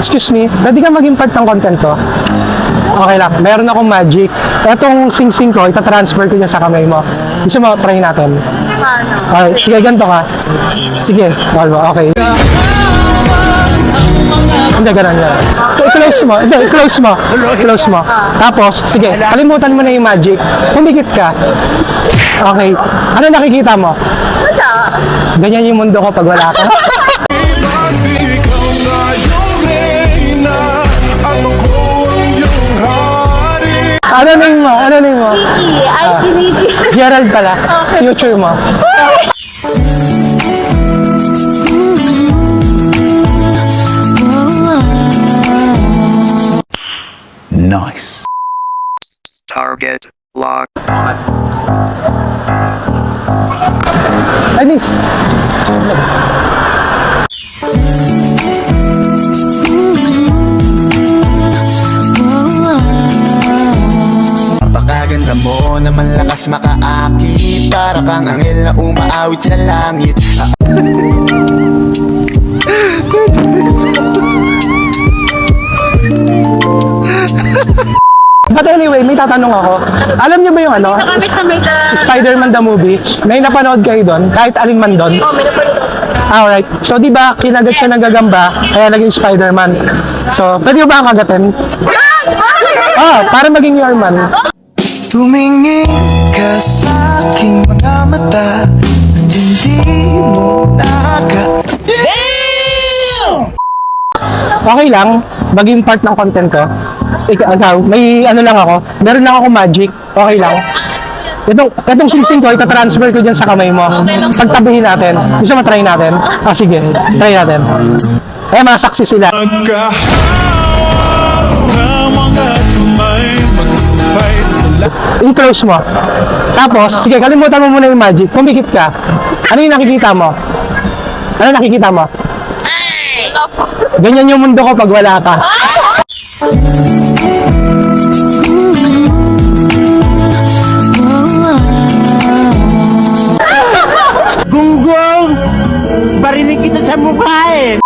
Excuse me, pwede ka maging part ng content ko? Okay lang, meron akong magic. Etong sing-sing ko, itatransfer ko niya sa kamay mo. Gusto mo, try natin. Okay, sige, ganito ka. Sige, okay. Hindi, ganun yan. I-close mo, i-close mo. Tapos, sige, kalimutan mo na yung magic. Humigit ka. Okay, ano nakikita mo? Ganyan yung mundo ko pag wala ka. Ano name mo? Gerald pala. Future mo. Nice. Target locked. Anis. Napakaganda mo naman lakas makaakit. Para kang anghel na umaawit sa langit. But anyway, may tatanong ako. Alam niyo ba yung ano? Spider-Man the movie? May napanood kayo doon? Kahit alin man doon? Oh, may napanood ako. Alright. So, di ba, kinagat siya ng gagamba, kaya naging Spider-Man. So, pwede ba ang kagatin? Para maging your man. Tumingin ka sa aking mga mata at hindi mo naka. Okay lang, maging part ng content ko. Ikaw, may ano lang ako, meron lang ako magic, okay lang. Itong sing-sing ko, itatransfer ko dyan sa kamay mo. Pagtabihin natin. Gusto mo try natin? Sige, try natin. Kaya masaksi sila. I-close mo. Tapos, sige, kalimutan mo muna yung magic. Pumikit ka. Ano yung nakikita mo? Ano nakikita mo? Ganyan yung mundo ko pag wala ka. Gunggong! Barinig kita sa mukha eh!